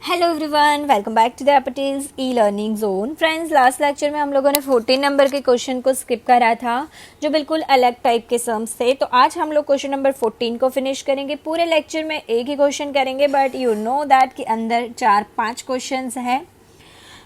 Hello everyone, welcome back to the Patels e learning zone. Friends, last lecture में हम लोगों ने 14 नंबर के क्वेश्चन को स्किप करा था जो बिल्कुल अलग टाइप के सम्स थे। तो आज हम लोग क्वेश्चन नंबर 14 को फिनिश करेंगे। पूरे लेक्चर में एक ही क्वेश्चन करेंगे, बट यू नो दैट कि अंदर 4-5 क्वेश्चन हैं।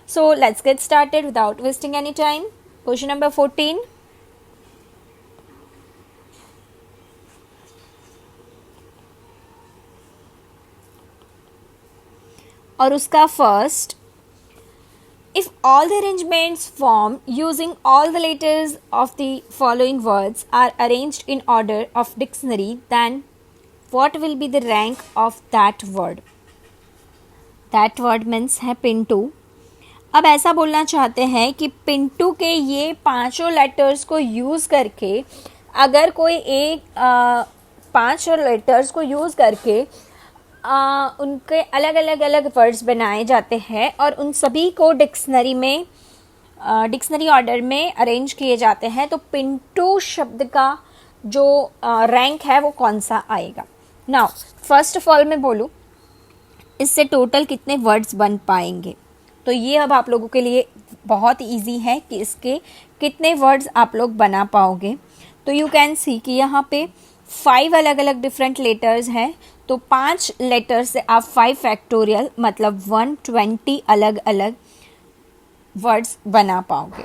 So let's get started without wasting any time. Question number 14, और उसका first, if all the arrangements formed using all the letters of the following words are arranged in order of dictionary, then what will be the rank of that word? That word means है पिंटू। अब ऐसा बोलना चाहते हैं कि पिंटू के ये पांचों लेटर्स को यूज़ करके अगर कोई एक 5 लेटर्स को यूज़ करके उनके अलग अलग वर्ड्स बनाए जाते हैं और उन सभी को डिक्शनरी ऑर्डर में अरेंज किए जाते हैं, तो पिंटू शब्द का जो रैंक है वो कौन सा आएगा। नाउ फर्स्ट ऑफ ऑल मैं बोलूँ इससे टोटल कितने वर्ड्स बन पाएंगे, तो ये अब आप लोगों के लिए बहुत इजी है कि इसके कितने वर्ड्स आप लोग बना पाओगे। तो यू कैन सी कि यहाँ पे 5 अलग अलग डिफरेंट लेटर्स हैं, तो 5 लेटर से आप 5 फैक्टोरियल मतलब 120 अलग अलग वर्ड्स बना पाओगे।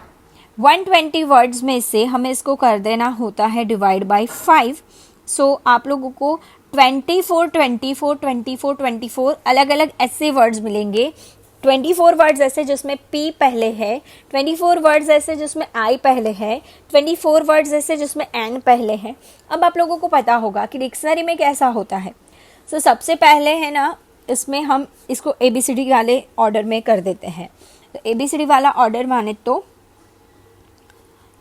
120 वर्ड्स में से हमें इसको कर देना होता है डिवाइड बाय 5। सो आप लोगों को 24 अलग अलग ऐसे वर्ड्स मिलेंगे। 24 वर्ड्स ऐसे जिसमें P पहले है, 24 वर्ड्स ऐसे जिसमें I पहले है, 24 वर्ड्स ऐसे जिसमें N पहले है। अब आप लोगों को पता होगा कि डिक्शनरी में कैसा होता है। सो सबसे पहले है ना, इसमें हम इसको ABCD वाले ऑर्डर में कर देते हैं। तो ABCD वाला ऑर्डर माने तो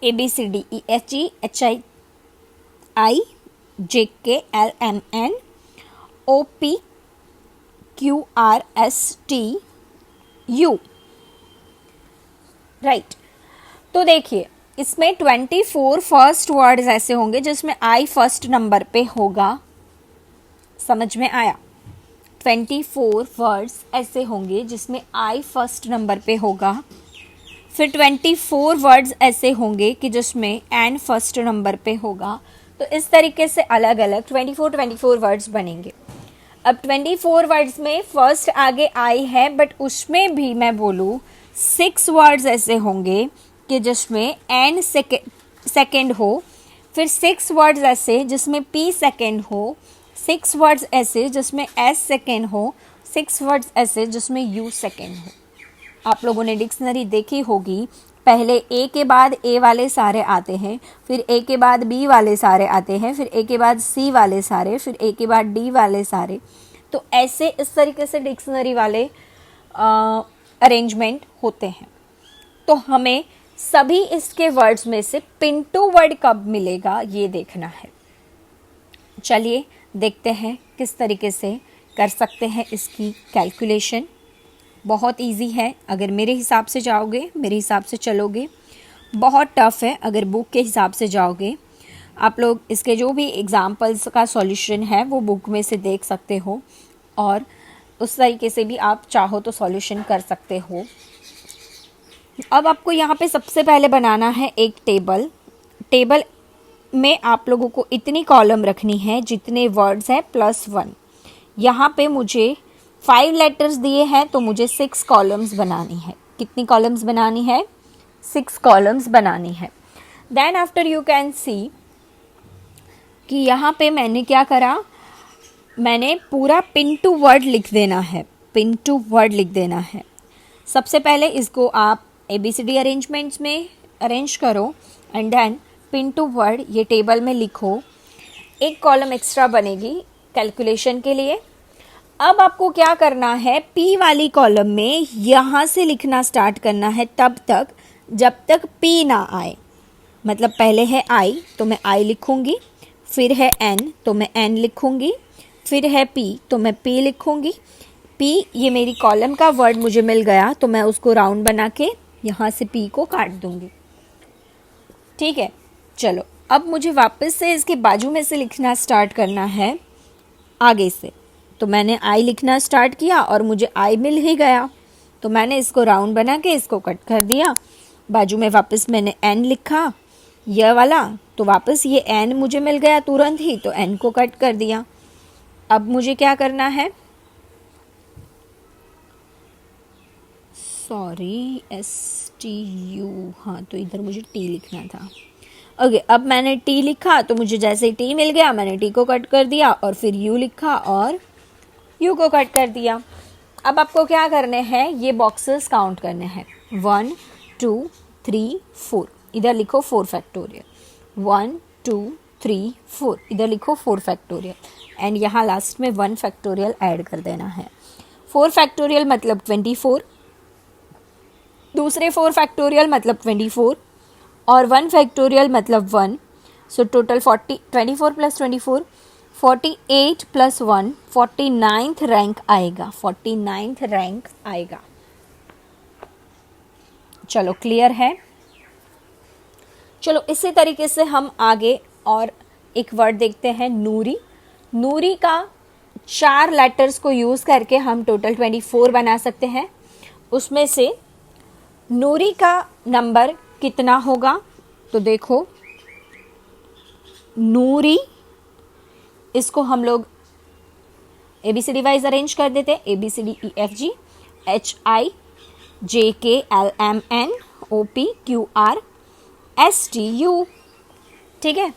ABCD EFG HI JK LMN OP QRST U, right. तो देखिए इसमें 24 फर्स्ट वर्ड्स ऐसे होंगे जिसमें I फर्स्ट नंबर पे होगा। समझ में आया? 24 वर्ड्स ऐसे होंगे जिसमें I फर्स्ट नंबर पे होगा। फिर 24 वर्ड्स ऐसे होंगे कि जिसमें N फर्स्ट नंबर पे होगा। तो इस तरीके से अलग अलग 24 वर्ड्स बनेंगे। अब 24 वर्ड्स में फर्स्ट आगे I है, बट उसमें भी मैं बोलूँ 6 वर्ड्स ऐसे होंगे कि जिसमें N सेकेंड हो, फिर 6 वर्ड्स ऐसे जिसमें P सेकेंड हो, 6 वर्ड्स ऐसे जिसमें S सेकेंड हो, 6 वर्ड्स ऐसे जिसमें U सेकेंड हो। आप लोगों ने डिक्शनरी देखी होगी, पहले A के बाद A वाले सारे आते हैं, फिर A के बाद B वाले सारे आते हैं, फिर A के बाद C वाले सारे, फिर A के बाद D वाले सारे। तो ऐसे इस तरीके से डिक्शनरी वाले अरेंजमेंट होते हैं। तो हमें सभी इसके वर्ड्स में से पिंटू वर्ड कब मिलेगा ये देखना है। चलिए देखते हैं किस तरीके से कर सकते हैं इसकी कैलकुलेशन। बहुत इजी है अगर मेरे हिसाब से जाओगे, मेरे हिसाब से चलोगे। बहुत टफ है अगर बुक के हिसाब से जाओगे। आप लोग इसके जो भी एग्जाम्पल्स का सॉल्यूशन है वो बुक में से देख सकते हो और उस तरीके से भी आप चाहो तो सॉल्यूशन कर सकते हो। अब आपको यहाँ पे सबसे पहले बनाना है एक टेबल में आप लोगों को इतनी कॉलम रखनी है जितने वर्ड्स हैं +1। यहाँ पे मुझे 5 लेटर्स दिए हैं तो मुझे 6 कॉलम्स बनानी है। कितनी कॉलम्स बनानी है? 6 कॉलम्स बनानी है। Then after you can see कि यहाँ पे मैंने क्या करा, मैंने पूरा पिंटू वर्ड लिख देना है। पिंटू वर्ड लिख देना है। सबसे पहले इसको आप ABCD अरेंजमेंट्स में अरेंज करो एंड देन पिंटू वर्ड ये टेबल में लिखो। एक कॉलम एक्स्ट्रा बनेगी कैलकुलेशन के लिए। अब आपको क्या करना है, P वाली कॉलम में यहाँ से लिखना स्टार्ट करना है तब तक जब तक P ना आए। मतलब पहले है I तो मैं I लिखूँगी, फिर है N तो मैं N लिखूँगी, फिर है P तो मैं P लिखूँगी। P ये मेरी कॉलम का वर्ड मुझे मिल गया तो मैं उसको राउंड बना के यहाँ से P को काट दूँगी। ठीक है, चलो अब मुझे वापस से इसके बाजू में से लिखना स्टार्ट करना है आगे से। तो मैंने आई लिखना स्टार्ट किया और मुझे आई मिल ही गया, तो मैंने इसको राउंड बना के इसको कट कर दिया। बाजू में वापस मैंने एन लिखा यह वाला, तो वापस ये एन मुझे मिल गया तुरंत ही, तो एन को कट कर दिया। अब मुझे क्या करना है, सॉरी STU, हाँ तो इधर मुझे टी लिखना था। ओके, अब मैंने टी लिखा तो मुझे जैसे ही टी मिल गया मैंने टी को कट कर दिया और फिर यू लिखा और यू को कट कर दिया। अब आपको क्या करने हैं, ये बॉक्सेस काउंट करने हैं। 1 2 3 4, इधर लिखो 4 फैक्टोरियल। 1 2 3 4, इधर लिखो 4 फैक्टोरियल, एंड यहाँ लास्ट में 1 फैक्टोरियल ऐड कर देना है। 4 फैक्टोरियल मतलब 24, दूसरे 4 फैक्टोरियल मतलब 24 और 1 फैक्टोरियल मतलब 1। So total 40, 24 plus 24 48 plus 1 49th rank आएगा, 49th रैंक आएगा। चलो क्लियर है। चलो इसी तरीके से हम आगे और एक वर्ड देखते हैं, नूरी। नूरी का 4 लेटर्स को यूज करके हम टोटल 24 बना सकते हैं। उसमें से नूरी का नंबर कितना होगा, तो देखो नूरी, इसको हम लोग ABCD वाइज अरेंज कर देते हैं। ABCDEFG HIJKLMNOPQRSTU, ठीक है।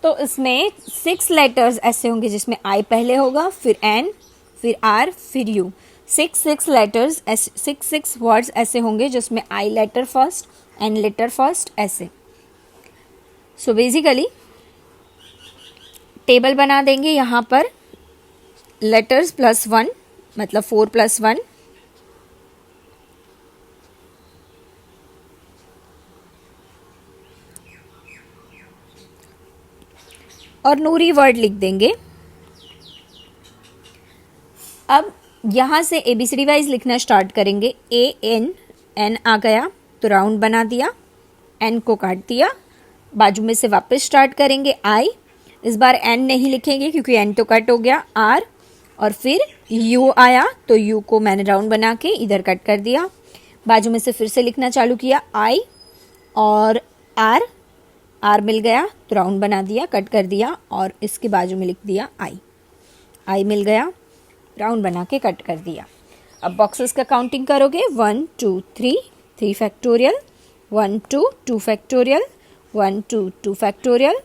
तो इसमें 6 लेटर्स ऐसे होंगे जिसमें I पहले होगा, फिर N, फिर R, फिर U। 6 लेटर्स, 6 वर्ड्स ऐसे होंगे जिसमें I letter first, N letter first, ऐसे। सो बेसिकली टेबल बना देंगे यहाँ पर, लेटर्स प्लस 1 मतलब 4 प्लस 1, और नूरी वर्ड लिख देंगे। अब यहाँ से ABCD वाइज लिखना स्टार्ट करेंगे। AN आ गया तो राउंड बना दिया, N को काट दिया, बाजू में से वापस स्टार्ट करेंगे I, इस बार N नहीं लिखेंगे क्योंकि N तो कट हो गया, R, और फिर U आया तो U को मैंने राउंड बना के इधर कट कर दिया, बाजू में से फिर से लिखना चालू किया I और R मिल गया तो राउंड बना दिया, कट कर दिया और इसके बाजू में लिख दिया I मिल गया, राउंड बना के कट कर दिया। अब बॉक्सेस का काउंटिंग करोगे, 1 2 3 factorial, 1 2 2 factorial, 1 2 2 factorial,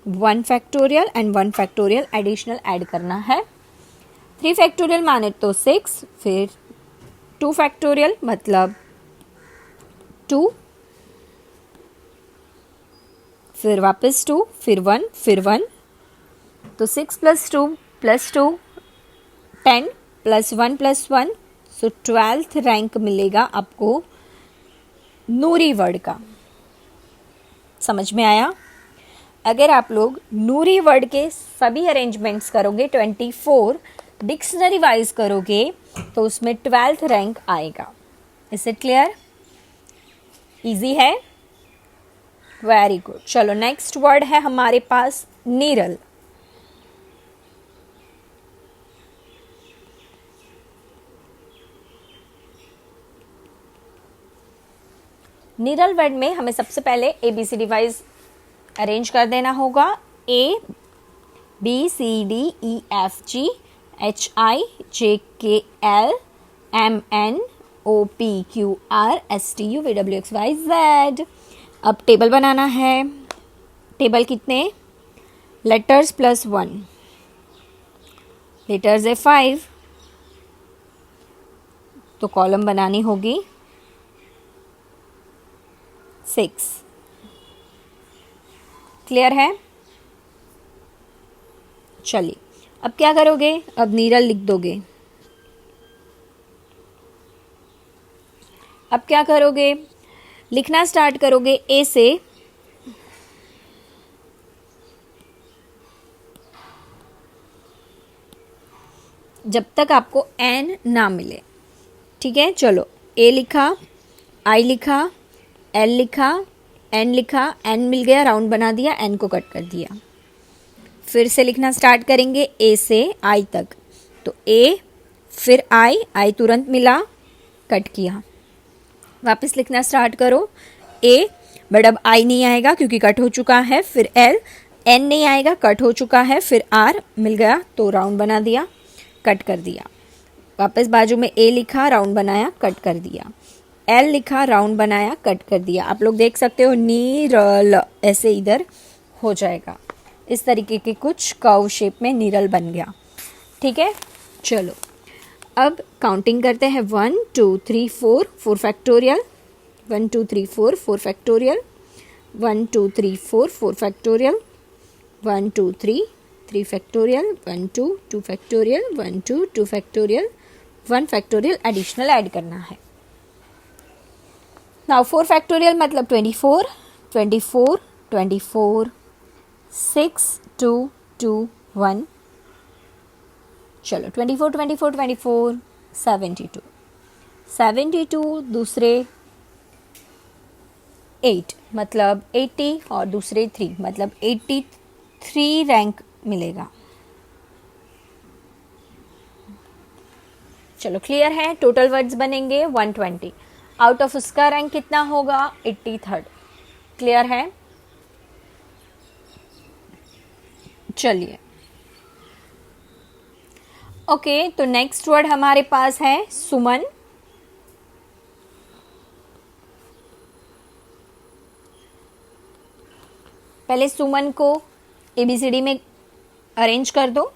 1 factorial and 1 factorial additional add करना है। 3 फैक्टोरियल माने तो 6, फिर 2 फैक्टोरियल मतलब 2, फिर वापस 2, फिर 1, फिर 1, तो 6 प्लस 2 प्लस 2 10 प्लस 1 प्लस 1, सो 12th रैंक मिलेगा आपको नूरी वर्ड का। समझ में आया? अगर आप लोग नूरी वर्ड के सभी अरेंजमेंट्स करोगे, 24 डिक्शनरी वाइज करोगे, तो उसमें 12th रैंक आएगा। Is it clear? इजी है? Very good. चलो नेक्स्ट वर्ड है हमारे पास नीरल। नीरल वर्ड में हमें सबसे पहले ABCD वाइज अरेंज कर देना होगा। ABCDEFGHIJKLMNOPQRSTUVWXYZ। अब टेबल बनाना है। टेबल कितने? लेटर्स प्लस 1, लेटर्स है 5, तो कॉलम बनानी होगी 6। क्लियर है? चलिए अब क्या करोगे? अब नीरल लिख दोगे। अब क्या करोगे? लिखना स्टार्ट करोगे ए से। जब तक आपको एन ना मिले, ठीक है? चलो ए लिखा, आई लिखा, एल लिखा, एन लिखा, एन मिल गया, राउंड बना दिया, एन को कट कर दिया। फिर से लिखना स्टार्ट करेंगे ए से आई तक, तो ए फिर आई तुरंत मिला, कट किया, वापस लिखना स्टार्ट करो ए, बट अब आई नहीं आएगा क्योंकि कट हो चुका है, फिर एल, एन नहीं आएगा, कट हो चुका है, फिर आर मिल गया तो राउंड बना दिया, कट कर दिया, वापस बाजू में ए लिखा, राउंड बनाया, कट कर दिया, एल लिखा, राउंड बनाया, कट कर दिया। आप लोग देख सकते हो नीरल ऐसे इधर हो जाएगा, इस तरीके के कुछ कर्व शेप में नीरल बन गया। ठीक है, चलो अब काउंटिंग करते हैं 1 2 3 4 4 factorial, 1 2 3 4 4 factorial, 1 2 3 4 4 factorial, 1 2 3 3 factorial, 1 2 2 factorial, 1 2 2 factorial, 1 factorial additional add करना है। नाउ 4 फैक्टोरियल मतलब 24 24 24 6 2 2 1, चलो 24 24 24 72 72 दूसरे 8 मतलब 80 और दूसरे 3 मतलब 83 रैंक मिलेगा। चलो क्लियर है, टोटल वर्ड्स बनेंगे 120, आउट ऑफ उसका रैंक कितना होगा 83rd। क्लियर है, चलिए ओके तो नेक्स्ट वर्ड हमारे पास है सुमन। पहले सुमन को ABCD में अरेंज कर दो,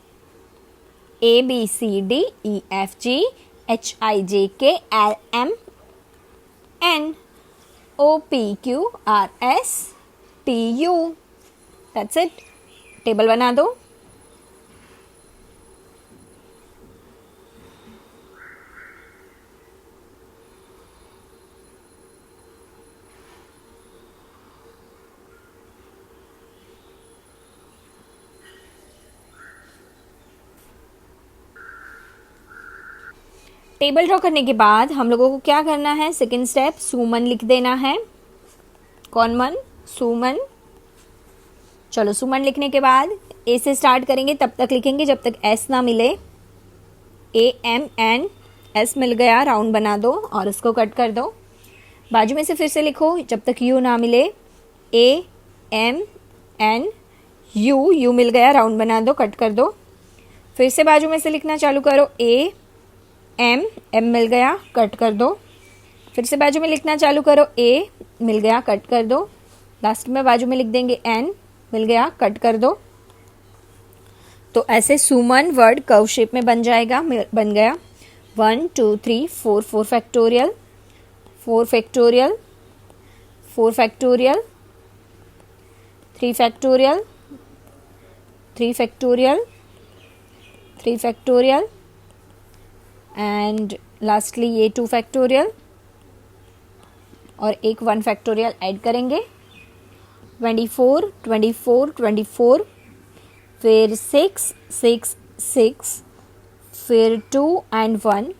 ABCDEFGHIJKLMNOPQRSTU, दैट्स इट। टेबल बना दो। टेबल ड्रॉ करने के बाद हम लोगों को क्या करना है, सेकेंड स्टेप सुमन लिख देना है। कौन मन? सुमन। चलो सुमन लिखने के बाद ए से स्टार्ट करेंगे, तब तक लिखेंगे जब तक एस ना मिले। AMN, एस मिल गया, राउंड बना दो और उसको कट कर दो। बाजू में से फिर से लिखो जब तक यू ना मिले। AMN यू मिल गया, राउंड बना दो, कट कर दो। फिर से बाजू में से लिखना चालू करो। एम मिल गया, कट कर दो। फिर से बाजू में लिखना चालू करो। ए मिल गया, कट कर दो। लास्ट में बाजू में लिख देंगे एन, मिल गया, कट कर दो। तो ऐसे सुमन वर्ड कर्व शेप में बन जाएगा, बन गया। 1 2 3 4 4 factorial, 4 factorial, 4 factorial, 3 factorial, 3 factorial, 3 factorial and lastly ये 2 फैक्टोरियल और एक 1 फैक्टोरियल ऐड करेंगे। 24 24 24, फिर 6 6 6, फिर 2 एंड 1,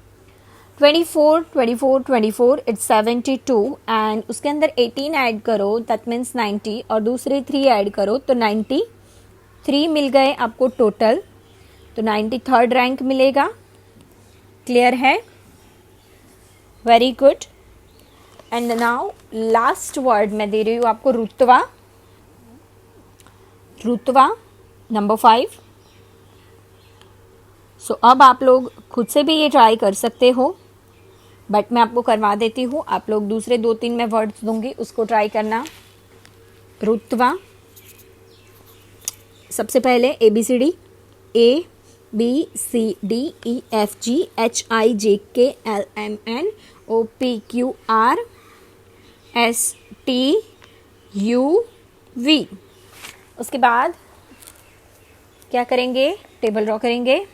24 24 24 इट्स 72 एंड उसके अंदर 18 ऐड करो, दैट मीन्स 90 और दूसरे 3 ऐड करो तो 93 मिल गए आपको टोटल। तो 93rd रैंक मिलेगा। क्लियर है? Very good. And now last word मैं दे रही हूँ आपको रुतवा। रुतवा नंबर 5। सो अब आप लोग खुद से भी ये ट्राई कर सकते हो, बट मैं आपको करवा देती हूँ। आप लोग दूसरे 2-3 मैं वर्ड्स दूंगी, उसको ट्राई करना। रुतवा, सबसे पहले ABCD, ABCDEFGHIJKLMNOPQRSTUV। उसके बाद क्या करेंगे, टेबल ड्रॉ करेंगे।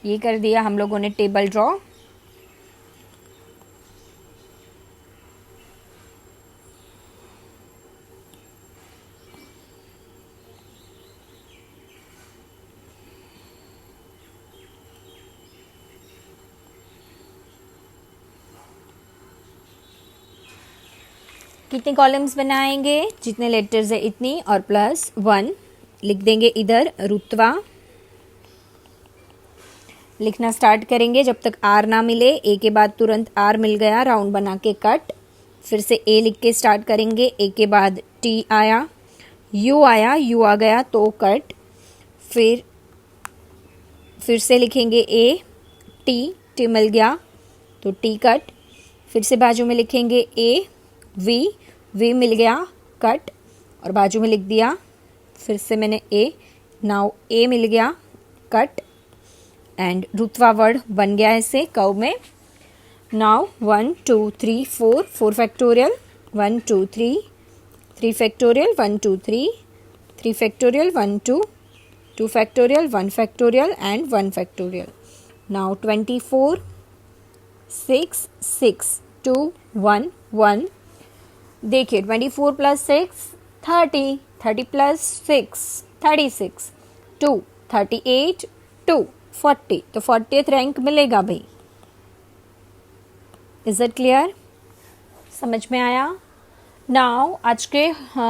ये कर दिया हम लोगों ने टेबल ड्रॉ। कितने कॉलम्स बनाएंगे, जितने लेटर्स है इतनी और प्लस 1 लिख देंगे इधर। रुत्वा लिखना स्टार्ट करेंगे जब तक आर ना मिले। ए के बाद तुरंत आर मिल गया, राउंड बना के कट। फिर से ए लिख के स्टार्ट करेंगे, ए के बाद टी आया, यू आया, यू आ गया तो कट। फिर से लिखेंगे ए, टी मिल गया तो टी कट। फिर से बाजू में लिखेंगे ए, वी मिल गया कट और बाजू में लिख दिया। फिर से मैंने ए, नाउ ए मिल गया कट एंड रुत्वा वर्ड बन गया ऐसे कर्व में। Now 1 2 3 4 factorial, 1 2 3 3 factorial, 1 2 3 3 factorial, 1 2 2 factorial, 1 factorial and 1 factorial. Now 24 6 6 2 1 1। देखिए 24 प्लस 6 30, 30 प्लस 6 36, 2 38, 2 40, तो 40th रैंक मिलेगा भाई। Is it clear? समझ में आया? नाउ आज के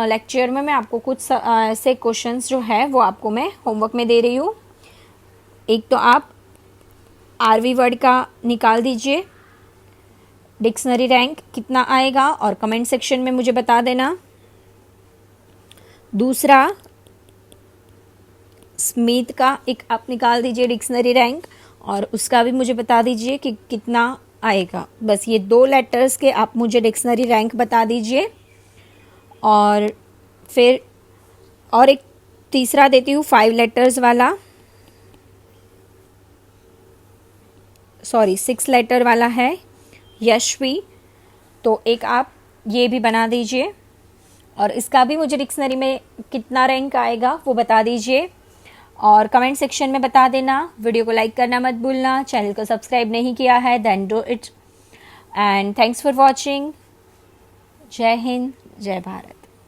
लेक्चर में मैं आपको कुछ ऐसे क्वेश्चंस जो है वो आपको मैं होमवर्क में दे रही हूँ। एक तो आप आरवी वर्ड का निकाल दीजिए, डिक्शनरी रैंक कितना आएगा और कमेंट सेक्शन में मुझे बता देना। दूसरा स्मिथ का एक आप निकाल दीजिए डिक्शनरी रैंक और उसका भी मुझे बता दीजिए कि कितना आएगा। बस ये 2 लेटर्स के आप मुझे डिक्शनरी रैंक बता दीजिए। और फिर और एक तीसरा देती हूँ 5 लेटर्स वाला, सॉरी 6 लेटर वाला है, यशवी। तो एक आप ये भी बना दीजिए और इसका भी मुझे डिक्शनरी में कितना रैंक आएगा वो बता दीजिए और कमेंट सेक्शन में बता देना। वीडियो को लाइक करना मत भूलना, चैनल को सब्सक्राइब नहीं किया है then do it and thanks for watching. जय हिंद, जय भारत।